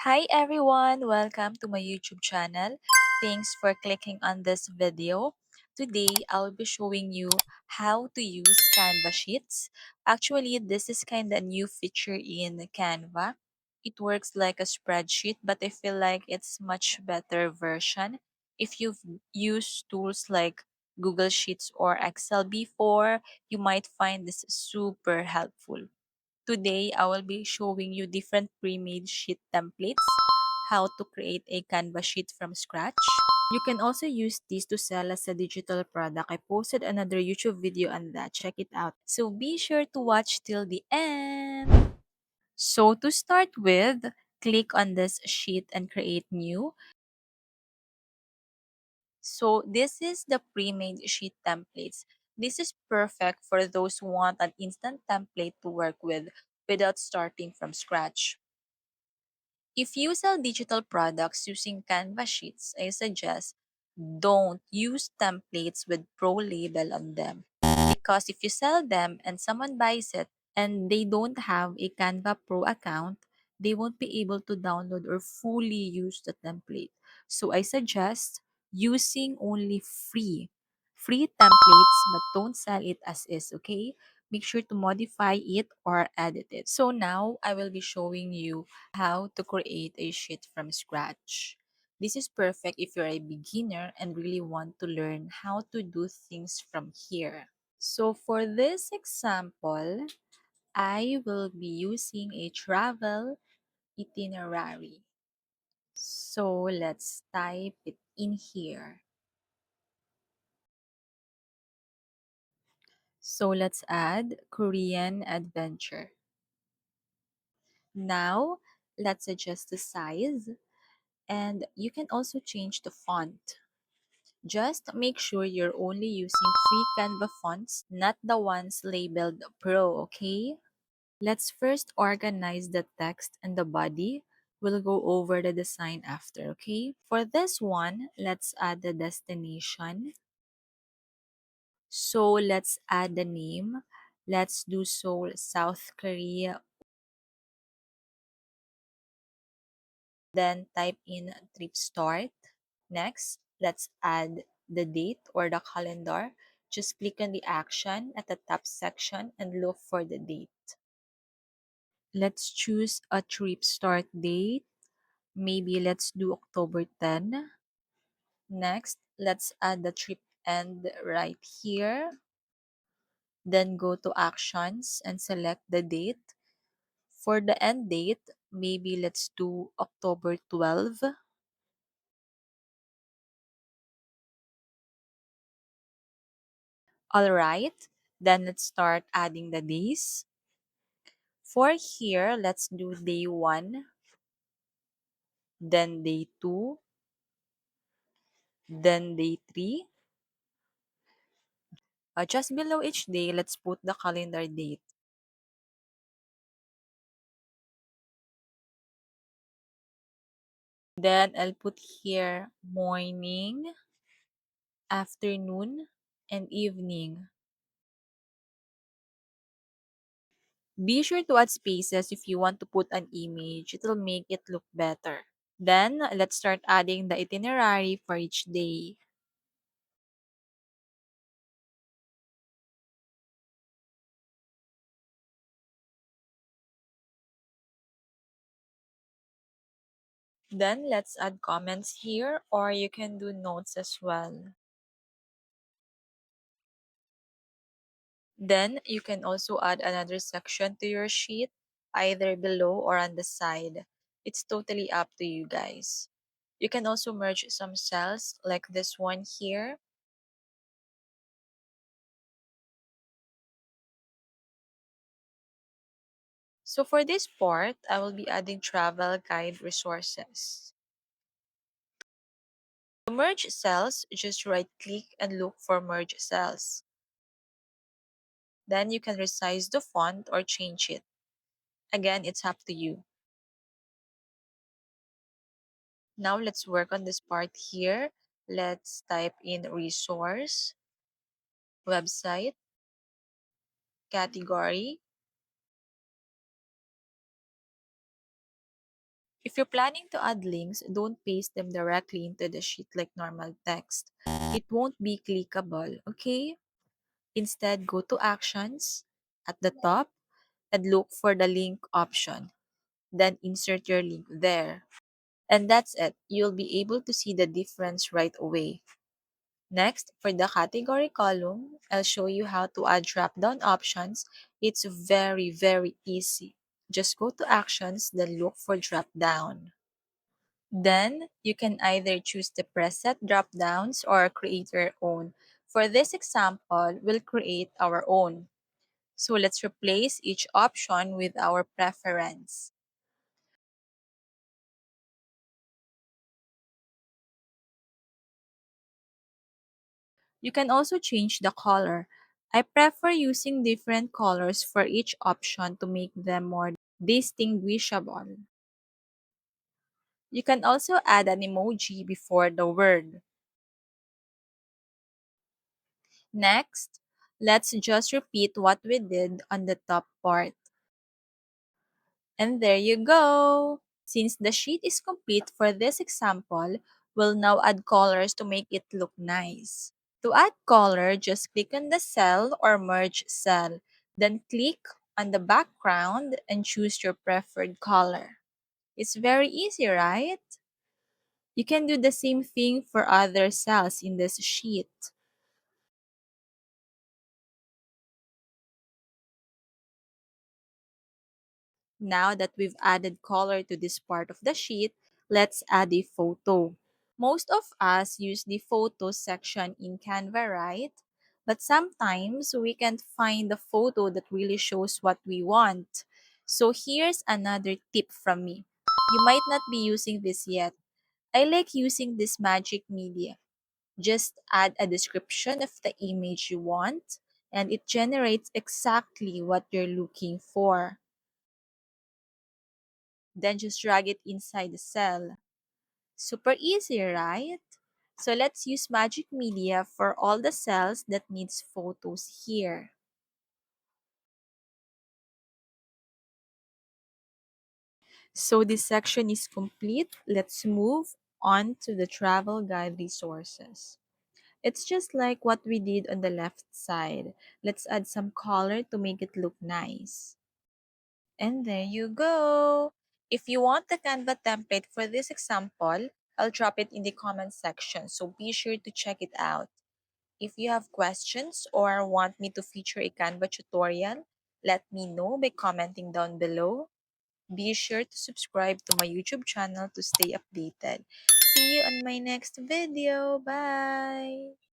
Hi everyone, welcome to my YouTube channel. Thanks for clicking on this video. Today, I'll be showing you how to use Canva Sheets. Actually, this is kind of a new feature in Canva. It works like a spreadsheet, but I feel like it's much better version. If you've used tools like Google Sheets or Excel before, you might find this super helpful. Today, I will be showing you different pre-made sheet templates, how to create a Canva sheet from scratch. You can also use these to sell as a digital product. I posted another YouTube video on that. Check it out. So be sure to watch till the end. So to start with, click on this sheet and create new. So this is the pre-made sheet templates. This is perfect for those who want an instant template to work with without starting from scratch. If you sell digital products using Canva sheets, I suggest don't use templates with pro label on them. Because if you sell them and someone buys it and they don't have a Canva Pro account, they won't be able to download or fully use the template. So I suggest using only free templates, but don't sell it as is, okay? Make sure to modify it or edit it. So now I will be showing you how to create a sheet from scratch. This is perfect if you're a beginner and really want to learn how to do things from here. So for this example, I will be using a travel itinerary. So let's type it in here. So let's add Korean adventure. Now, let's adjust the size and you can also change the font. Just make sure you're only using free Canva fonts, not the ones labeled Pro, okay? Let's first organize the text and the body. We'll go over the design after, okay? For this one, let's add the destination. So let's add the name. Let's do Seoul, South Korea. Then type in trip start. Next, let's add the date or the calendar. Just click on the action at the top section and look for the date. Let's choose a trip start date. Maybe let's do October 10. Next, let's add the trip end right here. Then go to actions and select the date. For the end date, maybe let's do October 12. Alright, then let's start adding the days. For here, let's do day 1, then day 2, then day 3. Just below each day, let's put the calendar date. Then I'll put here morning, afternoon, and evening. Be sure to add spaces if you want to put an image. It'll make it look better. Then, let's start adding the itinerary for each day. Then, let's add comments here, or you can do notes as well. Then, you can also add another section to your sheet, either below or on the side. It's totally up to you guys. You can also merge some cells like this one here. So for this part, I will be adding travel guide resources. To merge cells, just right click and look for merge cells. Then you can resize the font or change it. Again, it's up to you. Now let's work on this part here. Let's type in resource, website, category, If you're planning to add links, don't paste them directly into the sheet like normal text. It won't be clickable, okay? Instead, go to Actions at the top and look for the link option. Then insert your link there. And that's it. You'll be able to see the difference right away. Next, for the category column, I'll show you how to add drop-down options. It's very, very easy. Just go to Actions, then look for drop-down. Then, you can either choose the preset drop-downs or create your own. For this example, we'll create our own. So let's replace each option with our preference. You can also change the color. I prefer using different colors for each option to make them more distinguishable. You can also add an emoji before the word. Next, let's just repeat what we did on the top part. And there you go! Since the sheet is complete for this example, we'll now add colors to make it look nice. To add color, just click on the cell or merge cell. Then click on the background and choose your preferred color. It's very easy, right? You can do the same thing for other cells in this sheet. Now that we've added color to this part of the sheet, let's add a photo. Most of us use the photos section in Canva, right? But sometimes we can't find the photo that really shows what we want. So here's another tip from me. You might not be using this yet. I like using this magic media. Just add a description of the image you want, and it generates exactly what you're looking for. Then just drag it inside the cell. Super easy, right? So let's use Magic Media for all the cells that needs photos here. So this section is complete. Let's move on to the travel guide resources. It's just like what we did on the left side. Let's add some color to make it look nice. And there you go. If you want the Canva template for this example, I'll drop it in the comment section, so be sure to check it out. If you have questions or want me to feature a Canva tutorial, let me know by commenting down below. Be sure to subscribe to my YouTube channel to stay updated. See you on my next video. Bye!